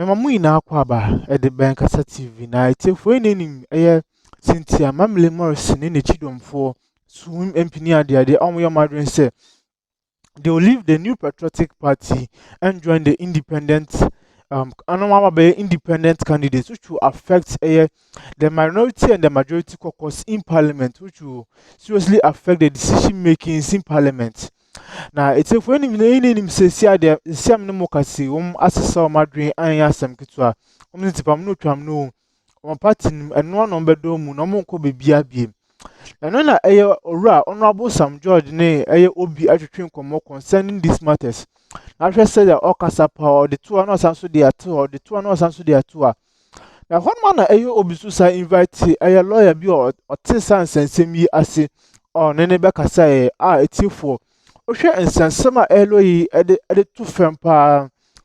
mamu ina akwaba e de ben kasa TV na etefo enenim eye Cynthia Mamle Morrison ne chidomfo swim empini ade omoyo madwen say they will leave the New Patriotic Party and join the independent independent candidates, which will affect the minority and the majority caucus in parliament, which will seriously affect the decision making in parliament. Now, it's a when him says, yeah, there is some democracy, assessor Madrid, and Yasam Kitua, no tram no, one party and one number dome, no more could be BRB. And when I honorable Sam George, nay, I obi attributing more concerning these matters. I just said that Okasa power, the two are not answer their tour, the two are not answer their tour. Now, one man, I obisusa invite a lawyer be or Tissan and send me as or Nenebeka say, it's you for. Osha and San Summer LOE added two firm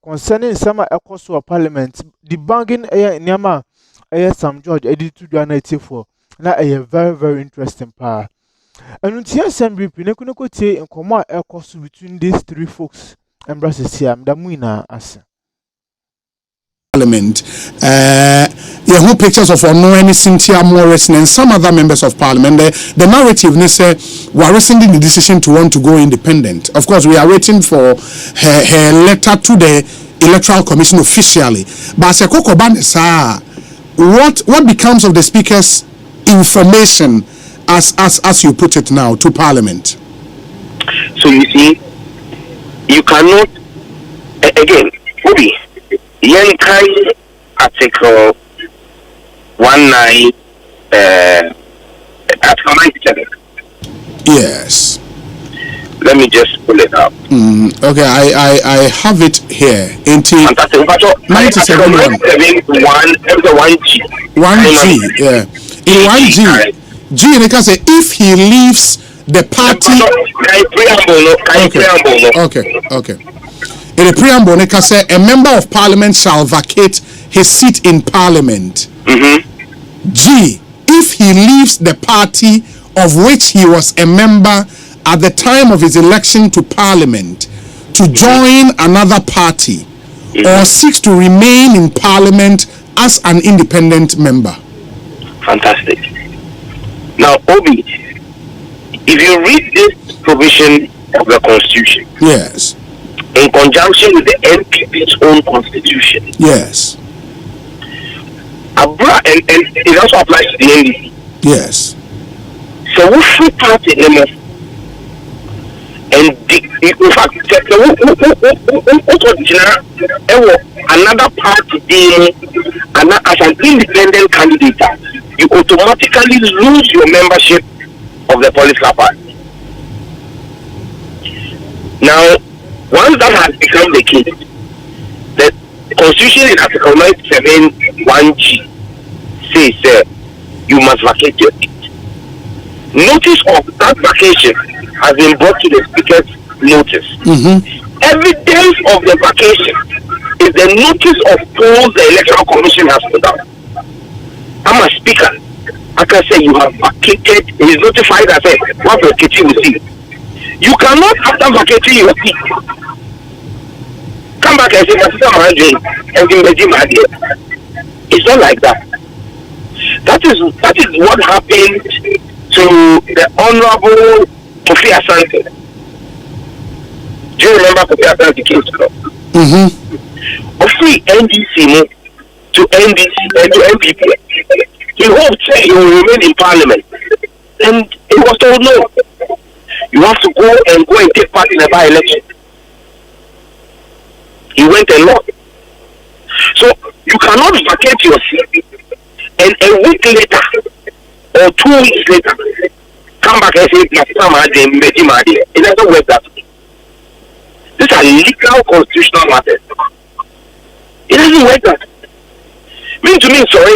concerning summer echoes of parliament, the banging air Nyama, Sam George, edit to 294. Now, a very, very interesting part. And until assembly, Pinakuno tea and Koma echoes between these three folks. And Brasses here, Damuina as Parliament. You have pictures of Onoeni, Cynthia Morrison, and some other members of Parliament. The narrative, they say, we are rescinding the decision to want to go independent. Of course, we are waiting for her letter to the Electoral Commission officially. But what becomes of the Speaker's information, as you put it now, to Parliament? So you see, you cannot again. Obi, Yankai article 19 article 97. Yes. Let me just pull it up. Okay, I have it here. 97 1G. Yeah. In 1G, G they can say if he leaves the party. Okay. In the preamble, they can say a member of parliament shall vacate his seat in parliament. G, if he leaves the party of which he was a member at the time of his election to parliament to join another party or seeks to remain in parliament as an independent member. Fantastic. Now, Obi, if you read this provision of the Constitution, yes, in conjunction with the NPP's own Constitution, yes, and it also applies to the NDC. Yes. So we free party anymore. And in fact, another party being as an independent candidate, you automatically lose your membership of the political party. Now, once that has become the case, the Constitution in Article 97 1G says you must vacate your seat. Notice of that vacation has been brought to the Speaker's notice. Evidence of the vacation is the notice of polls the Electoral Commission has put out. I'm a speaker. I can say you have vacated. He is notified that what vacating will see. You cannot, after vacating your seat, come back and say, it's not like that. That is what happened to the Honorable Kofi Asante. Do you remember Kofi Asante came to law? Of free NDC to NDC to MPP. He hoped he will remain in parliament. And it was told no. You have to go and take part in a by-election. He went and lost. So you cannot vacate your seat and a week later or 2 weeks later come back and say it doesn't work that way. These are legal constitutional matters. It doesn't work that way. Mean to me, sorry,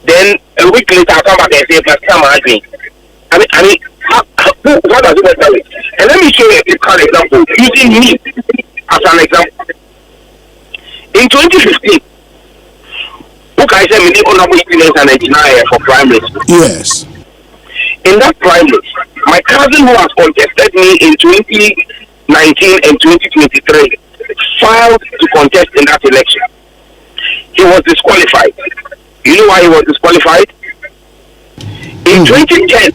then a week later I come back and say I mean what does it work that way? And let me show you a typical example using me as an example. In 2015, I said many honorable and for primaries. Yes. In that primary, my cousin who has contested me in 2019 and 2023 filed to contest in that election. He was disqualified. You know why he was disqualified? In 2010,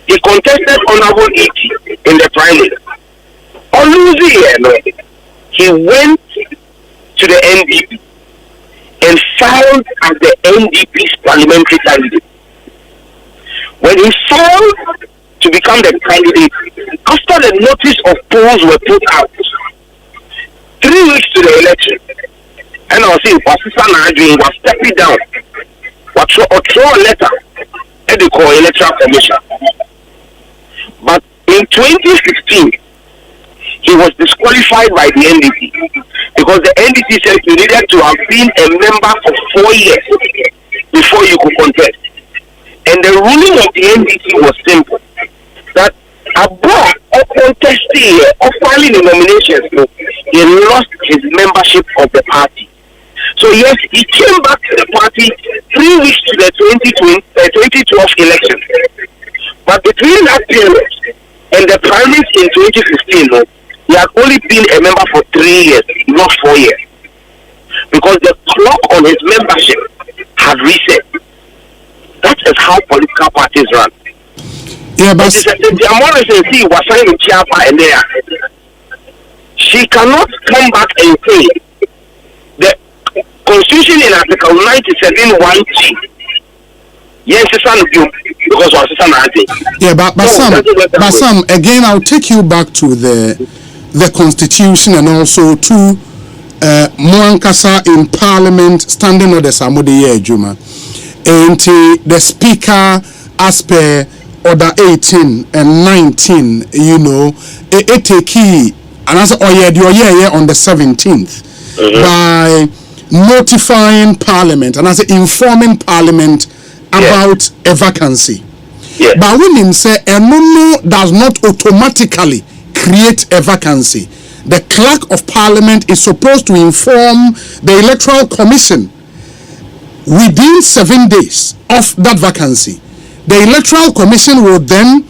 he contested Honorable E.T. in the primary. On losing, he went to the NDP and filed as the NDP's parliamentary candidate. When he filed to become the candidate, after the notice of polls were put out, 3 weeks to the election, and I was saying, Pastor was stepping down, or throw a letter at the Electoral Commission. But in 2016, he was disqualified by the NDC because the NDC said you needed to have been a member for 4 years before you could contest. And the ruling of the NDC was simple, that above or contesting or filing the nominations, he lost his membership of the party. So yes, he came back to the party 3 weeks to the 2012 election. But between that period and the primaries in 2015, he had only been a member for 3 years, not 4 years. Because the clock on his membership had reset. That is how political parties run. Yeah, but she cannot come back and say the Constitution in Article 97 1G. Yes, because yeah, but Sam, again, I'll take you back to the Constitution and also to Muankasa in Parliament standing order Samode Juma. And the Speaker, as per Order 18 and 19, you know, it take key and as on the 17th by notifying Parliament and as informing Parliament about a vacancy. Yeah. But when say a no does not automatically create a vacancy, the Clerk of Parliament is supposed to inform the Electoral Commission within 7 days of that vacancy. The Electoral Commission will then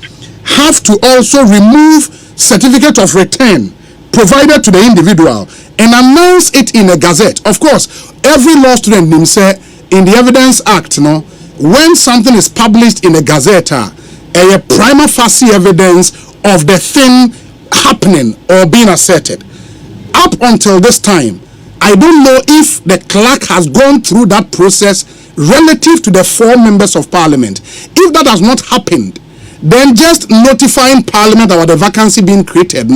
have to also remove certificate of return provided to the individual and announce it in a gazette. Of course, every law student in the Evidence Act, when something is published in a gazette, a prima facie evidence of the thing happening or being asserted. Up until this time, I don't know if the clerk has gone through that process relative to the 4 members of Parliament. If that has not happened, then just notifying Parliament about the vacancy being created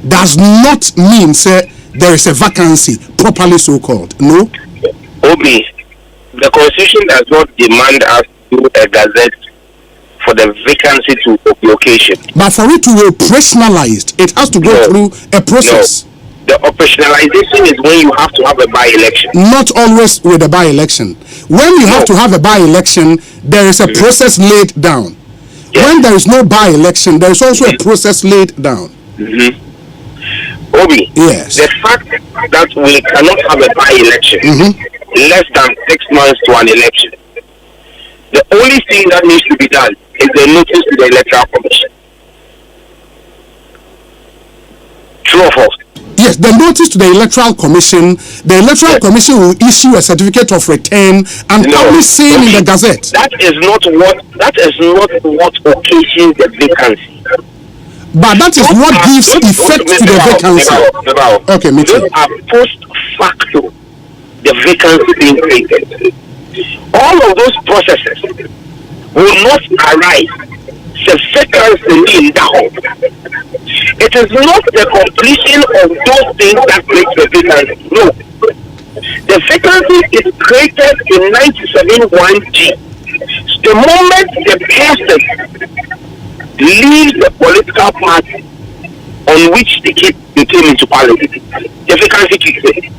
does not mean there is a vacancy, properly so called. No? Obi, the Constitution does not demand us to do a gazette for the vacancy to location. But for it to be operationalized, it has to go through a process. No. The operationalization is when you have to have a by-election. Not always with a by-election. When you have to have a by-election, there is a process laid down. Yes. When there is no by-election, there is also a process laid down. Obi, yes. The fact that we cannot have a by-election less than 6 months to an election, the only thing that needs to be done is the notice to the Electoral Commission. True or false? Yes, the notice to the Electoral Commission. The Electoral Commission will issue a certificate of return and publish same in the Gazette. That is not what occasions the vacancy. But that is what gives effect to the vacancy. Okay, me too. Those are post facto the vacancy being created. All of those processes will not arise down. It is not the completion of those things that create the vacancy. No. The vacancy is created in 97(1)(g). The moment the person leaves the political party on which they came into parliament, the vacancy kicks in.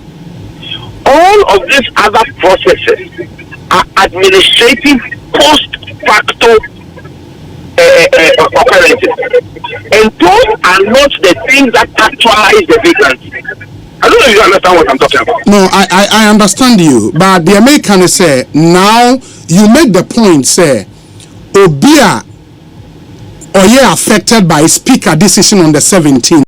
All of these other processes are administrative post facto occurrences, and those are not the things that actualize the vacancy. I don't know if you understand what I'm talking about. No, I understand you, but the American say now you make the point say Obia or affected by speaker decision on the 17th.